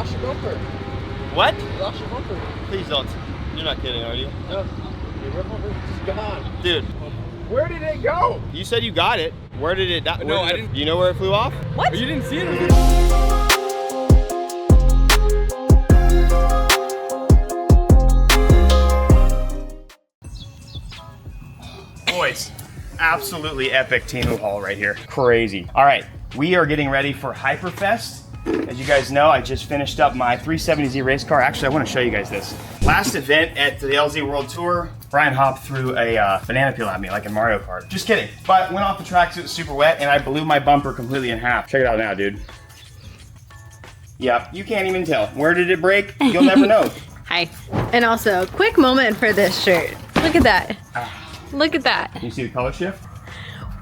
lost your bumper. What? You lost your bumper. Please don't. You're not kidding, are you? No. Your bumper's just gone. Dude. Where did it go? You said you got it. Where did it die? No, I didn't. You know where it flew off? What? You didn't see it? Boys, absolutely epic Timu haul right here. Crazy. All right, we are getting ready for Hyperfest. As you guys know, I just finished up my 370Z race car. Actually, I want to show you guys this. Last event at the LZ World Tour, Brian hopped threw a banana peel at me like in Mario Kart. Just kidding. But went off the track so it was super wet and I blew my bumper completely in half. Check it out now, dude. Yep, you can't even tell. Where did it break? You'll never know. Hi. And also, quick moment for this shirt. Look at that. Look at that. Can you see the color shift?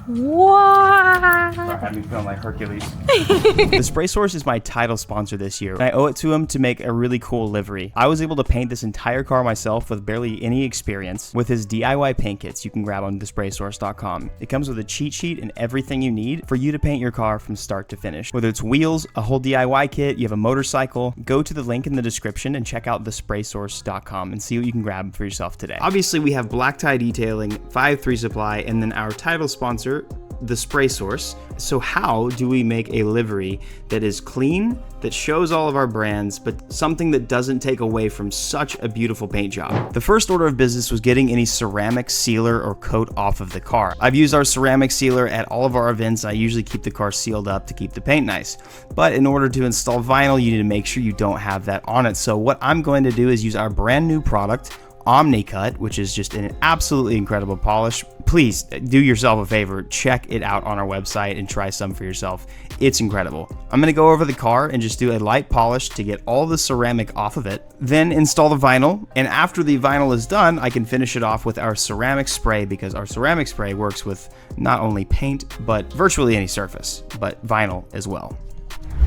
Wow. Sorry, I had me feeling like Hercules. The Spray Source is my title sponsor this year, and I owe it to him to make a really cool livery. I was able to paint this entire car myself with barely any experience with his DIY paint kits you can grab on thespraysource.com. It comes with a cheat sheet and everything you need for you to paint your car from start to finish. Whether it's wheels, a whole DIY kit, you have a motorcycle, go to the link in the description and check out thespraysource.com and see what you can grab for yourself today. Obviously, we have black tie detailing, 5-3 supply, and then our title sponsor, the Spray Source. So how do we make a livery that is clean, that shows all of our brands, but something that doesn't take away from such a beautiful paint job? The first order of business was getting any ceramic sealer or coat off of the car. I've used our ceramic sealer at all of our events. I usually keep the car sealed up to keep the paint nice. But in order to install vinyl, you need to make sure you don't have that on it. So what I'm going to do is use our brand new product, OmniCut, which is just an absolutely incredible polish. Please do yourself a favor, check it out on our website and try some for yourself. It's incredible. I'm gonna go over the car and just do a light polish to get all the ceramic off of it, then install the vinyl, and after the vinyl is done, I can finish it off with our ceramic spray, because our ceramic spray works with not only paint, but virtually any surface, but vinyl as well.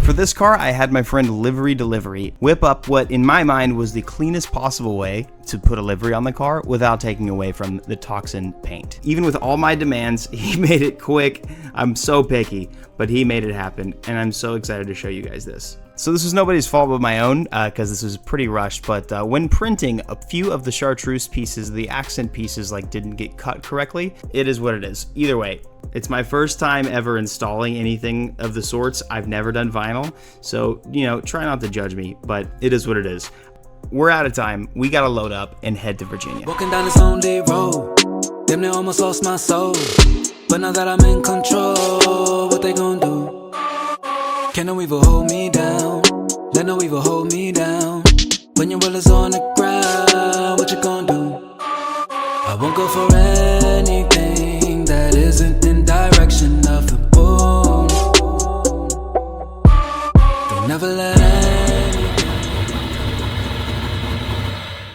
For this car, I had my friend Livery Delivery whip up what in my mind was the cleanest possible way to put a livery on the car without taking away from the toxin paint. Even with all my demands, he made it quick. I'm so picky, but he made it happen, and I'm so excited to show you guys this. So this was nobody's fault but my own, because this was pretty rushed, but when printing, a few of the chartreuse pieces, the accent pieces, like didn't get cut correctly. It is what it is. Either way, it's my first time ever installing anything of the sorts. I've never done vinyl, so, you know, try not to judge me, but it is what it is. We're out of time. We gotta load up and head to Virginia. Walking down this long day road, damn near almost lost my soul, but now that I'm in control, what they gonna do? Can no evil hold me down? Let no evil hold me down. When your will is on the ground, what you gonna do? I won't go for anything that isn't in direction of the boom. Don't never let anything.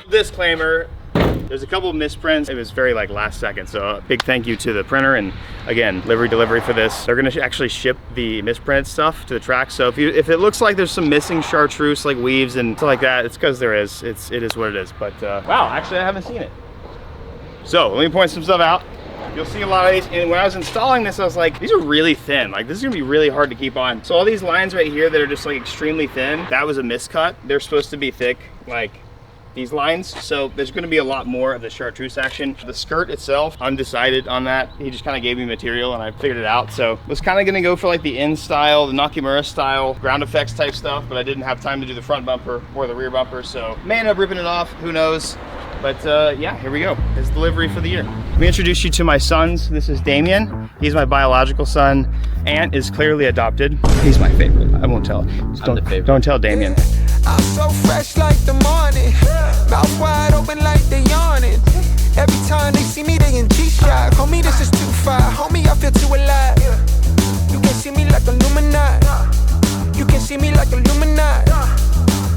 Disclaimer. There's a couple of misprints. It was very like last second, so a big thank you to the printer and again, Livery Delivery for this. They're gonna actually ship the misprint stuff to the track. So if it looks like there's some missing chartreuse like weaves and stuff like that, it's because there is. It is what it is. But wow, actually I haven't seen it. So let me point some stuff out. You'll see a lot of these, and when I was installing this, I was like, these are really thin. Like, this is gonna be really hard to keep on. So all these lines right here that are just like extremely thin, that was a miscut. They're supposed to be thick, like these lines, so there's going to be a lot more of the chartreuse action. The skirt itself, undecided on that. He just kind of gave me material and I figured it out. So I was kind of going to go for like the in style, the Nakamura style, ground effects type stuff, but I didn't have time to do the front bumper or the rear bumper, so may end up ripping it off, who knows. But yeah, here we go. It's the livery for the year. Let me introduce you to my sons. This is Damien. He's my biological son. Ant is clearly adopted. He's my favorite. I won't tell. Don't tell Damien. I'm so fresh like the morning, mouth wide open like they yawning. Every time they see me, they in G-Shock. Homie, this is too far. Homie, I feel too alive. You can see me like Illuminati. You can see me like Illuminati.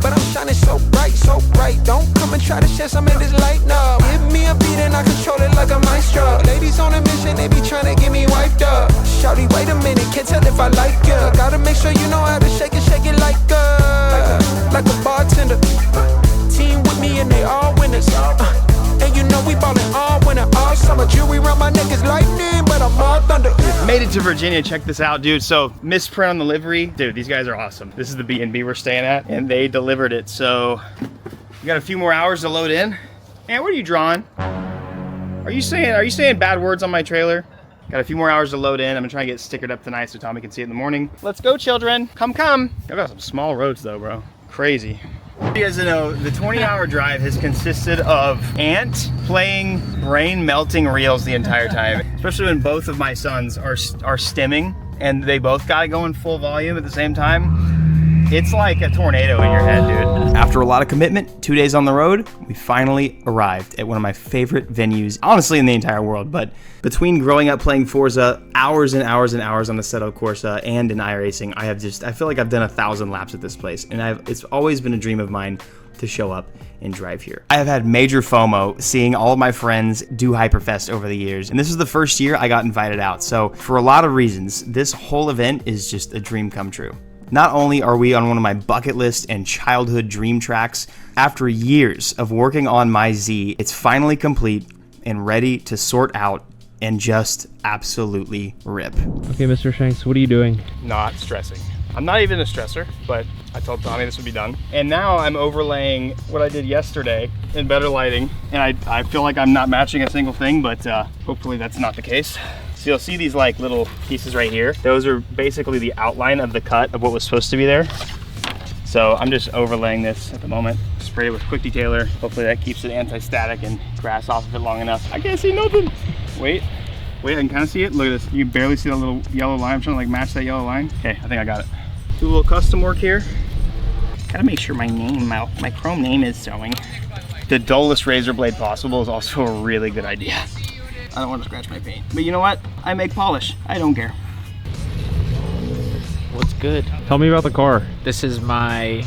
But I'm shining so bright, so bright. Don't come and try to share some of this light, no. Give me a beat and I control it like a maestro. Ladies on a mission, they be trying to get me wiped up. Shawty, wait a minute, can't tell if I like ya. Gotta make sure you know how to shake it like a bartender. Team with me and they all winners. And you know we ballin' all winter, all summer. Jewelry around my neck is lightning, but I'm all thunder. Made it to Virginia. Check this out, dude. So misprint on the livery. Dude, these guys are awesome. This is the B&B we're staying at, and they delivered it. So we got a few more hours to load in. And what are you drawing? Are you saying bad words on my trailer? Got a few more hours to load in. I'm gonna try and get stickered up tonight so Tommy can see it in the morning. Let's go, children. Come. I've got some small roads though, bro. Crazy. You guys know the 20-hour drive has consisted of Ant playing brain-melting reels the entire time, especially when both of my sons are stimming and they both got it going full volume at the same time. It's like a tornado in your head, dude. After a lot of commitment, 2 days on the road, we finally arrived at one of my favorite venues, honestly, in the entire world. But between growing up playing Forza, hours and hours and hours on Assetto Corsa and in iRacing, I feel like I've done 1,000 laps at this place. And it's always been a dream of mine to show up and drive here. I have had major FOMO seeing all of my friends do Hyperfest over the years. And this is the first year I got invited out. So for a lot of reasons, this whole event is just a dream come true. Not only are we on one of my bucket list and childhood dream tracks, after years of working on my Z, it's finally complete and ready to sort out and just absolutely rip. Okay, Mr. Shanks, what are you doing? Not stressing. I'm not even a stressor, but I told Tommy this would be done. And now I'm overlaying what I did yesterday in better lighting. And I feel like I'm not matching a single thing, but hopefully that's not the case. So you'll see these like little pieces right here. Those are basically the outline of the cut of what was supposed to be there. So I'm just overlaying this at the moment. Spray it with quick detailer. Hopefully that keeps it anti-static and grass off of it long enough. I can't see nothing. Wait, I can kind of see it. Look at this. You can barely see that little yellow line. I'm trying to like match that yellow line. Okay, I think I got it. Do a little custom work here. Gotta make sure my chrome name is showing. The dullest razor blade possible is also a really good idea. I don't want to scratch my paint. But you know what? I make polish. I don't care. What's good? Tell me about the car. This is my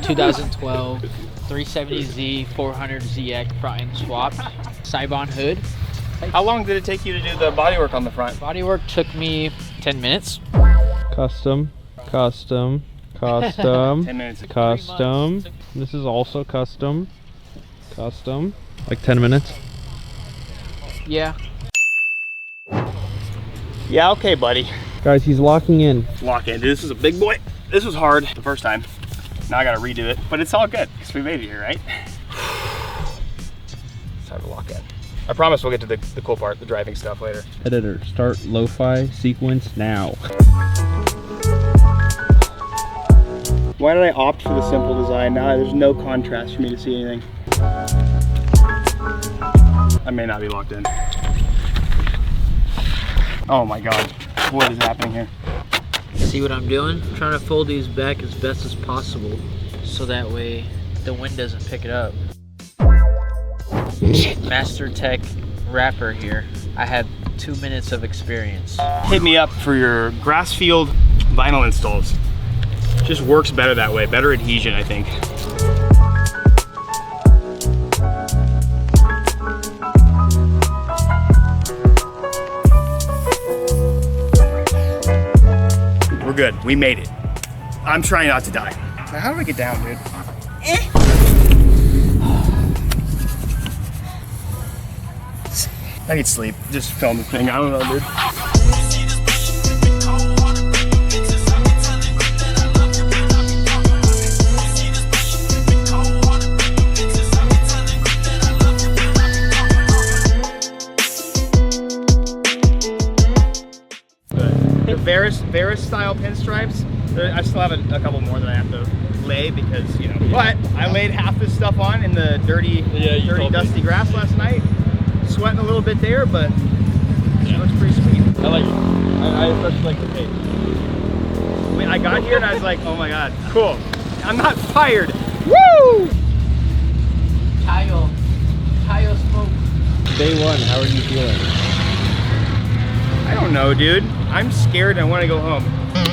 2012 370Z 400ZX front end swapped Cybon hood. How long did it take you to do the bodywork on the front? Bodywork took me 10 minutes. Custom. 10 minutes. Custom. This is also custom. Like 10 minutes. Yeah. Yeah, okay, buddy. Guys, he's locking in. Lock in. Dude, this is a big boy. This was hard the first time. Now I gotta redo it, but it's all good because we made it here, right? It's time to lock in. I promise we'll get to the cool part, the driving stuff later. Editor, start lo-fi sequence now. Why did I opt for the simple design? Now there's no contrast for me to see anything. I may not be locked in. Oh my God, what is happening here? See what I'm doing? I'm trying to fold these back as best as possible so that way the wind doesn't pick it up. Master Tech wrapper here. I have 2 minutes of experience. Hit me up for your grass field vinyl installs. Just works better that way, better adhesion, I think. We're good, we made it. I'm trying not to die. Now, how do I get down, dude? I need sleep. Just film the thing. I don't know, dude. The Varus style pinstripes. I still have a couple more that I have to lay because, you know. But I laid half this stuff on in the dirty, dusty grass last night. Sweating a little bit there, but it looks pretty sweet. I like it. I especially like the paint. When I got here and I was like, oh my God, cool. I'm not fired. Woo! Tile smoke. Day one, how are you feeling? I don't know, dude. I'm scared and I want to go home.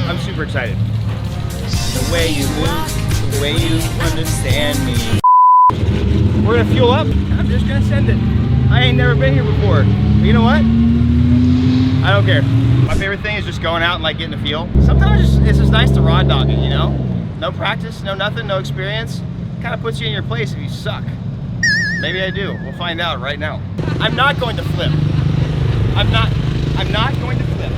I'm super excited. The way you move, the way you understand me. We're gonna fuel up. I'm just gonna send it. I ain't never been here before. But you know what? I don't care. My favorite thing is just going out and like getting a feel. Sometimes it's just nice to raw dog it, you know? No practice, no nothing, no experience. Kind of puts you in your place if you suck. Maybe I do. We'll find out right now. I'm not going to flip. I'm not going to flip.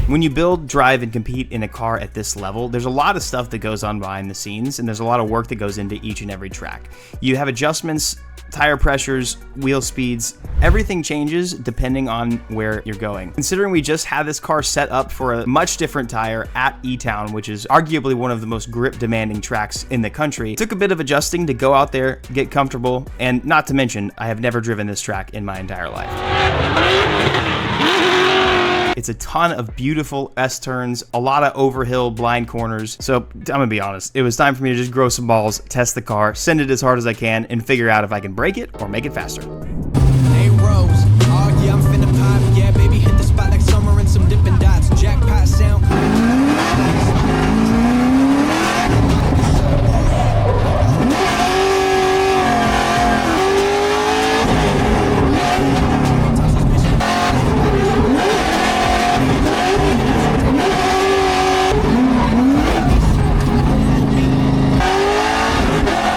When you build, drive, and compete in a car at this level, there's a lot of stuff that goes on behind the scenes, and there's a lot of work that goes into each and every track. You have adjustments, tire pressures, wheel speeds, everything changes depending on where you're going. Considering we just had this car set up for a much different tire at E-Town, which is arguably one of the most grip demanding tracks in the country, it took a bit of adjusting to go out there, get comfortable, and not to mention, I have never driven this track in my entire life. It's a ton of beautiful S-turns, a lot of overhill blind corners. So I'm gonna be honest, it was time for me to just grow some balls, test the car, send it as hard as I can, and figure out if I can break it or make it faster. Hey Rose, oh yeah, I'm finna pop, yeah, baby, hit the spot like summer and some dipping dots, jackpot sound.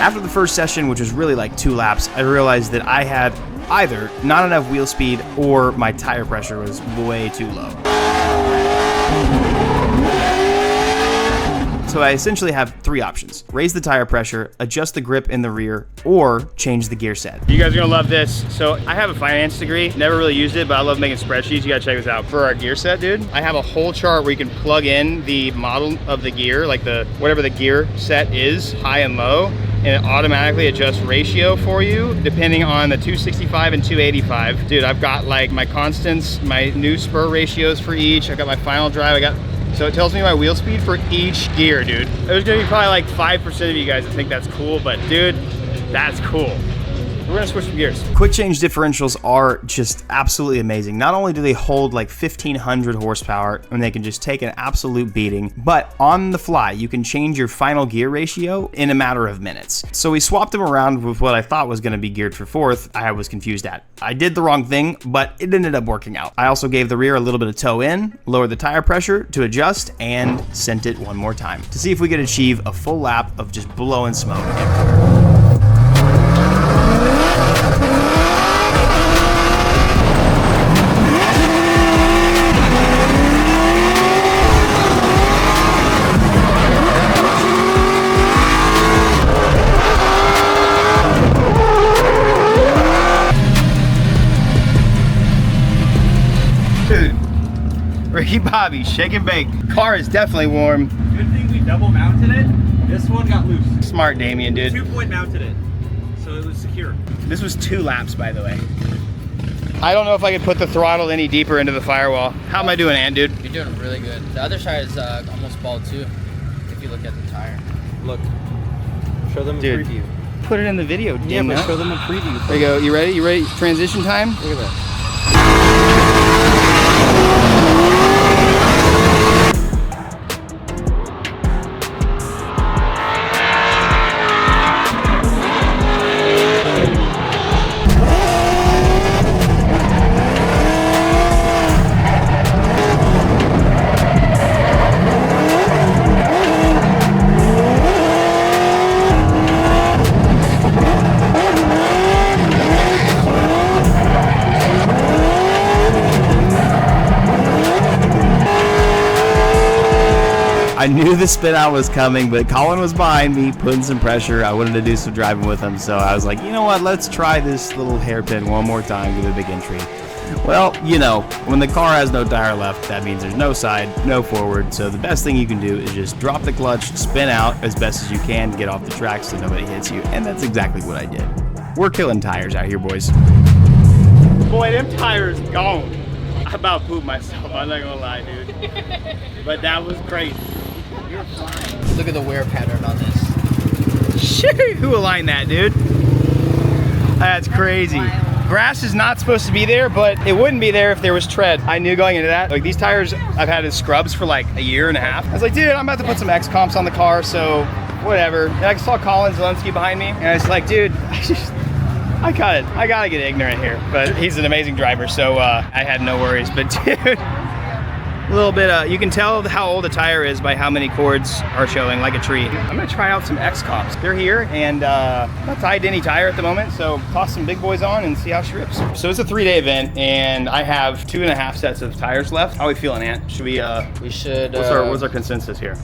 After the first session, which was really like 2 laps, I realized that I had either not enough wheel speed or my tire pressure was way too low. So I essentially have 3 options: raise the tire pressure, adjust the grip in the rear, or change the gear set. You guys are gonna love this. So I have a finance degree, never really used it, but I love making spreadsheets. You gotta check this out. For our gear set, dude, I have a whole chart where you can plug in the model of the gear, like whatever the gear set is, high and low, and it automatically adjusts ratio for you depending on the 265 and 285. Dude, I've got like my constants, my new spur ratios for each. I've got my final drive. So it tells me my wheel speed for each gear, dude. There's gonna be probably like 5% of you guys that think that's cool, but dude, that's cool. We're gonna switch some gears. Quick change differentials are just absolutely amazing. Not only do they hold like 1,500 horsepower and they can just take an absolute beating, but on the fly, you can change your final gear ratio in a matter of minutes. So we swapped them around with what I thought was gonna be geared for 4th. I was confused at. I did the wrong thing, but it ended up working out. I also gave the rear a little bit of toe in, lowered the tire pressure to adjust, and sent it one more time to see if we could achieve a full lap of just blowing smoke everywhere. Ricky Bobby, shake and bake. Car is definitely warm. Good thing we double mounted it. This one got loose. Smart Damien, dude. 2-point mounted it, so it was secure. This was 2 laps, by the way. I don't know if I could put the throttle any deeper into the firewall. How am I doing, Ant, dude? You're doing really good. The other side is almost bald too, if you look at the tire. Look, show them a Dude, preview. Put it in the video, Yeah, but nut. show them a preview. There you go. You ready? You ready? Transition time? Look at that. I knew the spin out was coming, but Colin was behind me, putting some pressure. I wanted to do some driving with him, so I was like, you know what, let's try this little hairpin one more time, give it a big entry. Well, you know, when the car has no tire left, that means there's no side, no forward, so the best thing you can do is just drop the clutch, spin out as best as you can to get off the track so nobody hits you, and that's exactly what I did. We're killing tires out here, boys. Boy, them tires gone. I about pooped myself, I'm not gonna lie, dude. But that was crazy. You're flying. Look at the wear pattern on this. Shoot, who aligned that, dude? That's crazy. Grass is not supposed to be there, but it wouldn't be there if there was tread. I knew going into that. Like, these tires, I've had as scrubs for like a year and a half. I was like, dude, I'm about to put some X comps on the car, so whatever. And I saw Colin Zelensky behind me, and I was like, dude, I gotta get ignorant here. But he's an amazing driver, so I had no worries. But dude, A little bit, you can tell how old a tire is by how many cords are showing, like a tree. I'm gonna try out some X-Cops. They're here, and not tied to any tire at the moment, so toss some big boys on and see how she rips. So it's a 3-day event, and I have 2.5 sets of tires left. How are we feeling, Ant? Should we, We should. what's our consensus here?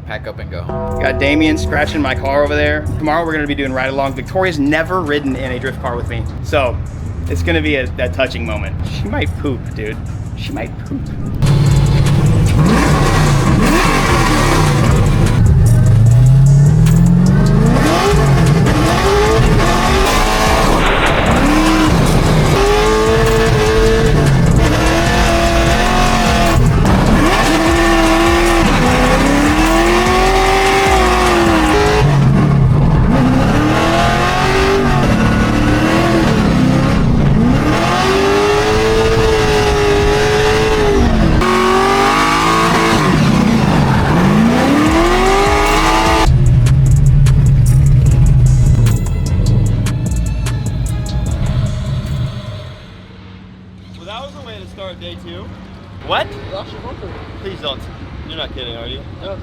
Pack up and go. Got Damien scratching my car over there. Tomorrow we're gonna be doing ride along. Victoria's never ridden in a drift car with me, so it's gonna be that touching moment. She might poop, dude. She might poop. Day 2. What? Lost your bumper. Please don't. You're not kidding, are you? No.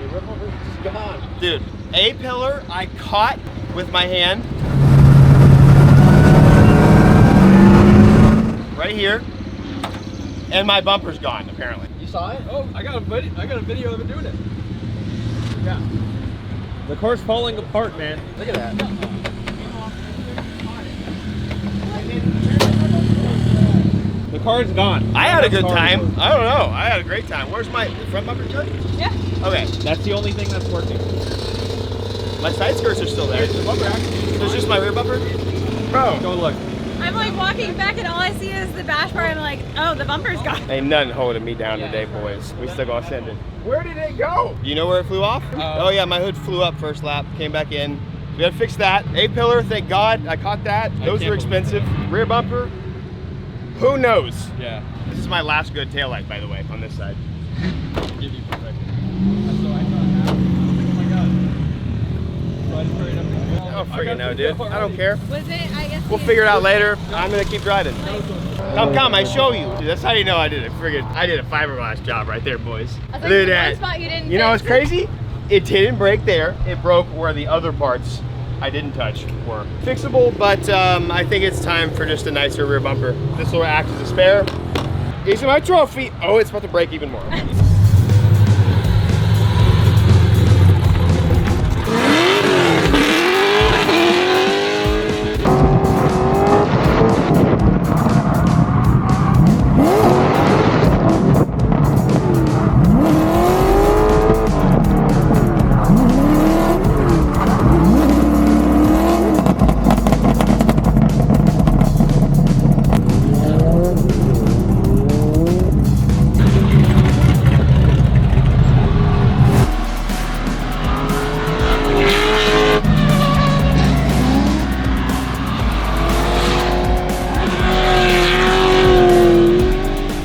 Your rear bumper's just gone. Dude, a pillar I caught with my hand. Right here. And my bumper's gone, apparently. You saw it? Oh, I got a video of it doing it. Yeah. The car's falling apart, man. Look at that. The car's gone. I had a good time. I don't know. I had a great time. Where's my front bumper good? Yeah. Okay. That's the only thing that's working. My side skirts are still there. Here's the bumper actually. There's just my rear bumper? Bro. Go look. I'm like walking back and all I see is the bash bar. I'm like, oh, the bumper's gone. Ain't nothing holding me down today, boys. We still gonna send it. Where did it go? You know where it flew off? Oh yeah, my hood flew up first lap, came back in. We had to fix that. A-pillar, thank God, I caught that. Those were expensive. Rear bumper, who knows? Yeah. This is my last good taillight, by the way, on this side. Give you perfect. That's so I thought. Oh my god. So I just hurried up. I don't freaking know, dude. I don't care. Was it? I guess We'll figure it out later. I'm gonna keep driving. Come, I show you. Dude, that's how you know I did it. I did a fiberglass job right there, boys. I Look thought at you that. one spot you didn't You know what's fix. crazy? It didn't break there. It broke where the other parts I didn't touch were fixable, but I think it's time for just a nicer rear bumper. This will act as a spare. Here's my trophy. Oh, it's about to break even more.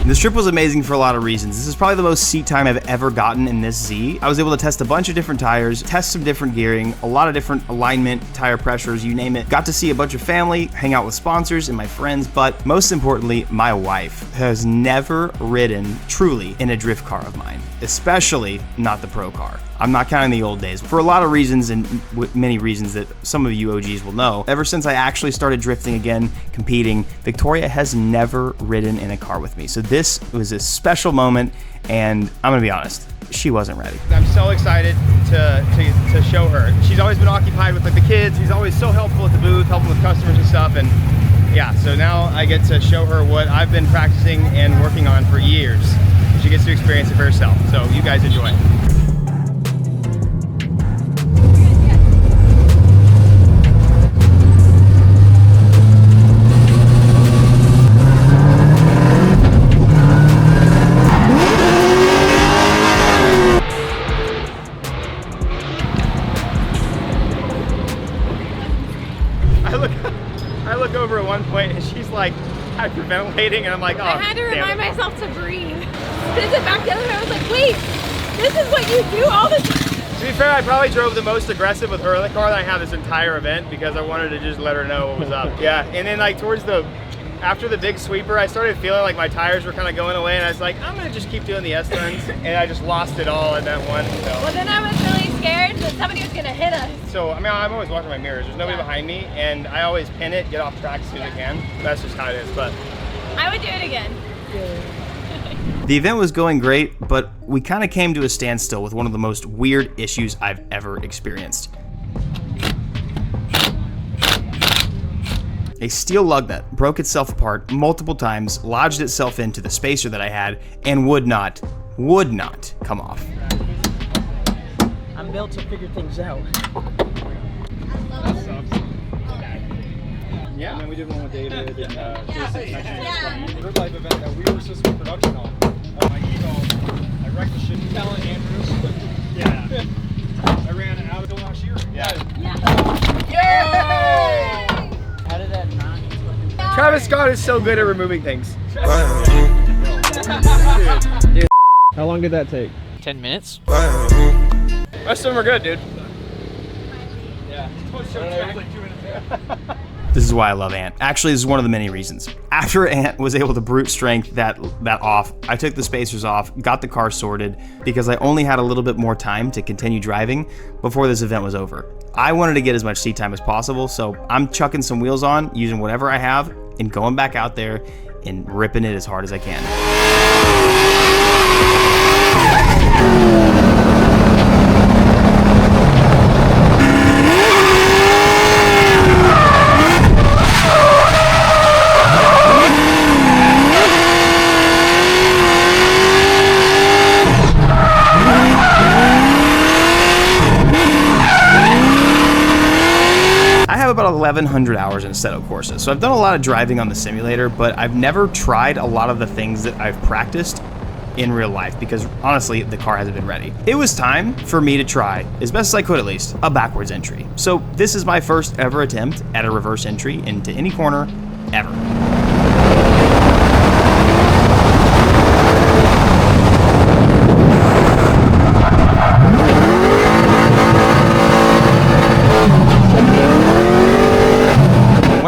This trip was amazing for a lot of reasons. This is probably the most seat time I've ever gotten in this Z. I was able to test a bunch of different tires, test some different gearing, a lot of different alignment, tire pressures, you name it. Got to see a bunch of family, hang out with sponsors and my friends, but most importantly, my wife has never ridden truly in a drift car of mine, especially not the pro car. I'm not counting the old days. For a lot of reasons and many reasons that some of you OGs will know, ever since I actually started drifting again, competing, Victoria has never ridden in a car with me. So this was a special moment, and I'm gonna be honest, she wasn't ready. I'm so excited to show her. She's always been occupied with like the kids. She's always so helpful at the booth, helping with customers and stuff. And yeah, so now I get to show her what I've been practicing and working on for years. She gets to experience it for herself. So you guys enjoy. I look over at one point and she's like hyperventilating, and I'm like, oh, I had to damn remind it. myself to breathe. Spins it back the other way. I was like, wait, this is what you do all the time. To be fair, I probably drove the most aggressive with her in the car that I had this entire event because I wanted to just let her know what was up. Yeah, and then like towards the, after the big sweeper, I started feeling like my tires were kind of going away, and I was like, I'm gonna just keep doing the S-turns, and I just lost it all in that one. So. Well, then I was really scared that somebody was gonna hit us. So, I mean, I'm always watching my mirrors. There's nobody behind me, and I always pin it, get off track as soon as I can. That's just how it is, but. I would do it again. The event was going great, but we kind of came to a standstill with one of the most weird issues I've ever experienced. A steel lug nut broke itself apart multiple times, lodged itself into the spacer that I had, and would not come off. I'm built to figure things out. Yeah, and then we did one with David and Third Life event that we were supposed to be production on. So I wrecked the shit. Telling Andrews. Yeah. I ran out of the last year. Yeah. Yay! How did that not? Travis Scott is so good at removing things. Dude. How long did that take? 10 minutes. Rest of them are good, dude. Yeah. This is why I love Ant. Actually, this is one of the many reasons. After Ant was able to brute strength that off, I took the spacers off, got the car sorted, because I only had a little bit more time to continue driving before this event was over. I wanted to get as much seat time as possible, so I'm chucking some wheels on, using whatever I have, and going back out there and ripping it as hard as I can. About 1,100 hours in Assetto Corsa, so I've done a lot of driving on the simulator, but I've never tried a lot of the things that I've practiced in real life because honestly the car hasn't been ready. It was time for me to try, as best as I could at least, a backwards entry. So this is my first ever attempt at a reverse entry into any corner ever.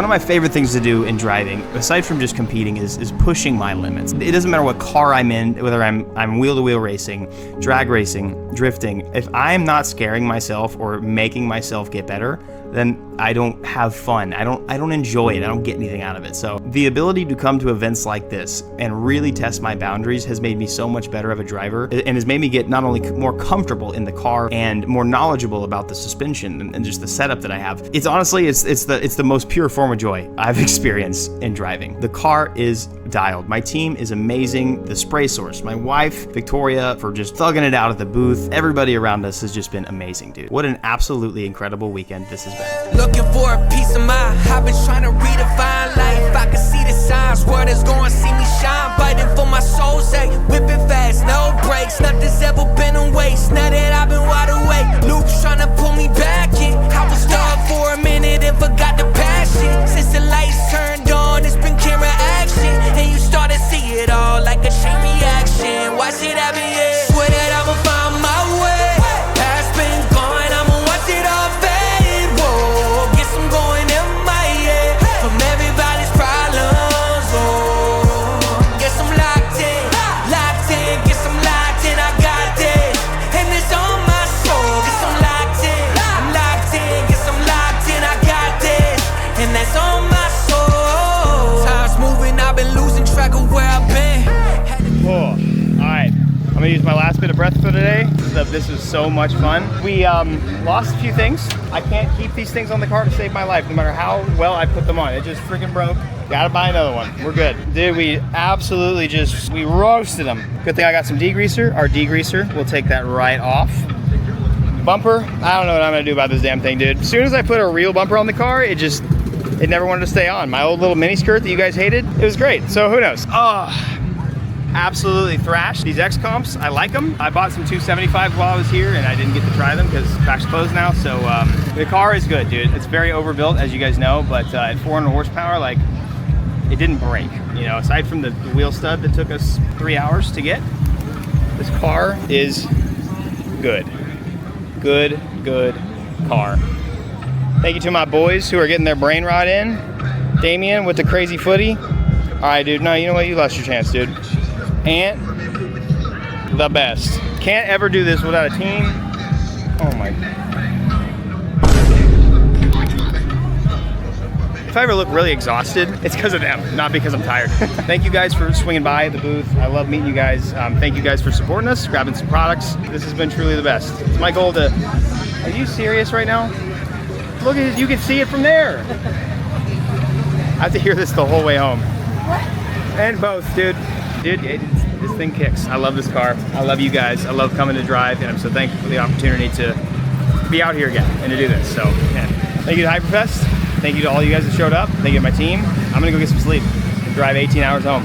My favorite things to do in driving, aside from just competing, is pushing my limits. It doesn't matter what car I'm in, whether I'm wheel-to-wheel racing, drag racing, drifting. If I'm not scaring myself or making myself get better, then I don't have fun. I don't enjoy it. I don't get anything out of it. So the ability to come to events like this and really test my boundaries has made me so much better of a driver and has made me get not only more comfortable in the car and more knowledgeable about the suspension and just the setup that I have. It's honestly, it's the most pure form of joy I've experienced in driving. The car is dialed. My team is amazing. The spray source, my wife, Victoria, for just thugging it out at the booth. Everybody around us has just been amazing, dude. What an absolutely incredible weekend this has been. Looking for a piece of mind. I've been trying to redefine life. I can see the signs. Word is going, see me shine. Fighting for my soul's sake. Whipping fast, no brakes. Nothing's ever been a waste. Now that I've been wide awake, Luke's trying to pull me back in. I was stuck for a minute and forgot the passion. Since the lights turned on, it's been camera action. And you start to see it all like a chain reaction. Watch it happen, yeah. Swear that I'ma find my way. Past been gone, I'ma watch it all fade. Whoa, guess I'm going in my head from everybody's problems. Oh, guess I'm locked in, guess I'm locked in. I got this, and it's on my soul. Guess I'm locked in, guess I'm locked in. I got this, and that's on my soul. Time's moving, I've been losing track of where I've been. Oh, all right. I'm gonna use my last bit of breath for today. This is so much fun. We lost a few things. I can't keep these things on the car to save my life, no matter how well I put them on. It just freaking broke. Gotta buy another one. We're good. Dude, we absolutely we roasted them. Good thing I got some degreaser. Our degreaser, we'll take that right off. Bumper, I don't know what I'm gonna do about this damn thing, dude. As soon as I put a real bumper on the car, it never wanted to stay on. My old little mini skirt that you guys hated, it was great. So who knows? Oh. Absolutely thrashed. These X comps, I like them. I bought some 275s while I was here and I didn't get to try them because track's closed now. So the car is good, dude. It's very overbuilt, as you guys know, but at 400 horsepower, like, it didn't break. You know, aside from the wheel stud that took us 3 hours to get, this car is good. Good car. Thank you to my boys who are getting their brain rot in. Damien with the crazy footy. All right, dude. No, you know what? You lost your chance, dude. Ant, the best. Can't ever do this without a team. Oh my. If I ever look really exhausted, it's because of them, not because I'm tired. Thank you guys for swinging by the booth. I love meeting you guys. Thank you guys for supporting us, grabbing some products. This has been truly the best. It's my goal to... Are you serious right now? Look at it, you can see it from there. I have to hear this the whole way home. And both, dude. Dude, this thing kicks. I love this car. I love you guys. I love coming to drive, and I'm so thankful for the opportunity to be out here again and to do this. So, man, thank you to Hyperfest. Thank you to all you guys that showed up. Thank you to my team. I'm gonna go get some sleep and drive 18 hours home.